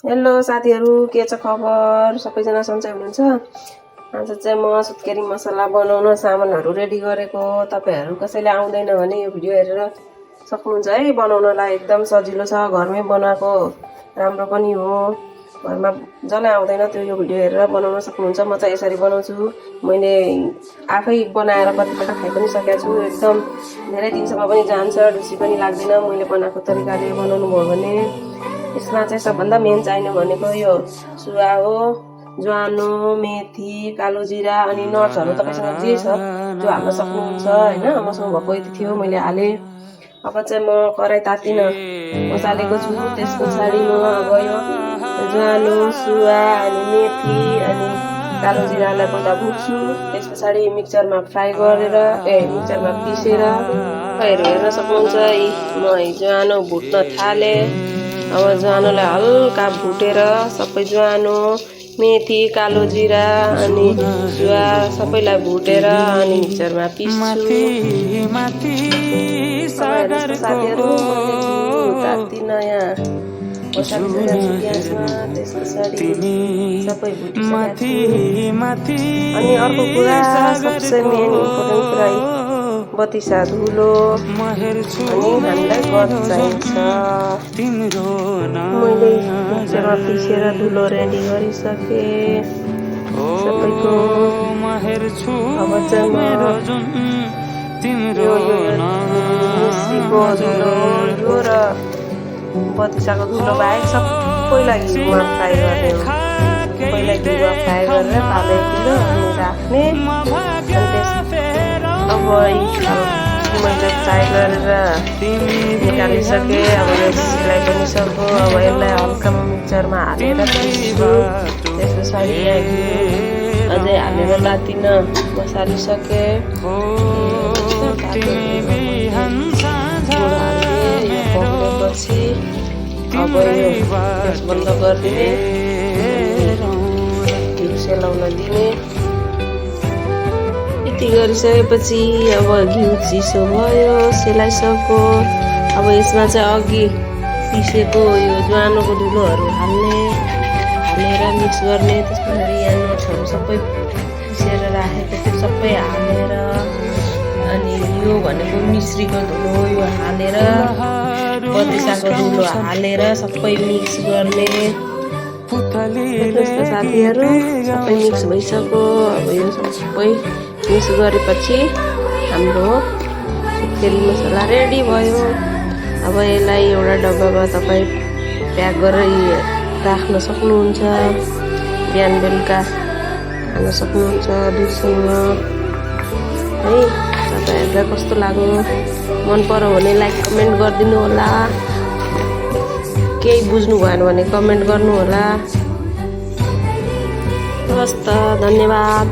Hello साथीहरू, के छ खबर? सबैजना सन्चै हुनुहुन्छ? आज चाहिँ म सुत्केरी मसला बनाउन सामानहरू रेडी गरेको। तपाईहरू कसैले आउँदैन भने यो भिडियो हेरेर सक्नुहुन्छ है। बनाउनलाई एकदम सजिलो छ, घरमै बनाएको राम्रो पनि हो। घरमा जसलाई आउँदैन त्यो यो भिडियो हेरेर बनाउन सक्नुहुन्छ। म चाहिँ यसरी बनाउँछु। मैले आफै बनाएर कतिपल्ट खाइ पनि सकेको छु। एकदम धेरै दिनसम्म पनि जान्छ, ढुसी पनि लाग्दैन मैले बनाएको तरिकाले बनाउनु भयो भने। यसमा चाहिँ सबभन्दा मेन चाहिने भनेको यो सुवा हो, ज्वानो, मेथी, कालो जिरा अनि नट्सहरू तपाईँसँग जे छ त्यो हाल्न सक्नुहुन्छ होइन। मसँग भएको यति थियो, मैले हालेँ। अब चाहिँ म कराई तातिन बसालेको छु। त्यस पछाडि म अब यो ज्वानो, सुवा अनि मेथी अनि कालो जिरालाई पहिला भुट्छु। त्यस पछाडि मिक्सरमा फ्राई गरेर मिक्सरमा पिसेर तपाईँहरू हेर्न सक्नुहुन्छ। म ज्वानो भुट्न थालेँ। अब ज्वानोलाई हल्का भुटेर सबै ज्वानो, मेथी, कालो जिरा अनि सुवा सबैलाई भुटेर अनि मिक्सरमा पिस्छु। साथीहरू तात्तिन यहाँ बसालिसकेको छु ग्यासमा। त्यस पछाडि सबै भुटिसकेको छु। अनि अर्को कुरा, सबसे मेन इम्पोर्टेन्ट कुरा बत्तिसा धुलो अनि हामीलाई गत चाहिन्छ। मैले मिक्सरमा पिसेर धुलो रेडी गरिसकेँ सबैको। अब चाहिँ यो मिस्रीको धुलो यो र बत्तिसाको धुलो बाहेक सबैलाई घिउमा फ्राई गर्ने हो। पहिला घिउमा फ्राई गरेर पालैतिर अनि राख्ने। अब मैले फ्राई गरेर निकालिसकेँ। अब यो सिलाइ पनि सक्यो। अब यसलाई हल्का मिक्सरमा हालेर पिस्छु। त्यस पछाडि यहाँ घिउ अझै हालेर तातिन बसालिसकेँ। पकाएपछि अब यो ग्यास बन्द गरिदिने, घिउ सेलाउन दिने। यति गरिसकेपछि अब घिउ चिसो भयो, सेलाइसक्यो। अब यसमा चाहिँ अघि पिसेको यो ज्वानोको धुलोहरू हालेर मिक्स गर्ने। त्यस पछाडि यहाँ नट्सहरू सबै पिसेर राखेको त्यो सबै हालेर अनि यो भनेको मिश्रीको धुलो यो हालेर बत्तिसाको धुलो हालेर सबै मिक्स गर्ने। साथीहरू सबै मिक्स भइसक्यो। अब यो सबै मिक्स गरेपछि हाम्रो सुत्केरी मसला रेडी भयो। अब यसलाई एउटा डब्बामा तपाईँ प्याक गरेर राख्न सक्नुहुन्छ। बिहान बेलुका खान सक्नुहुन्छ दुधसँग है। तपाईँहरूलाई कस्तो लाग्यो? मन पर्यो भने लाइक कमेन्ट गरिदिनु होला। केही बुझ्नु भएन भने कमेन्ट गर्नु होला। हवस् त, धन्यवाद।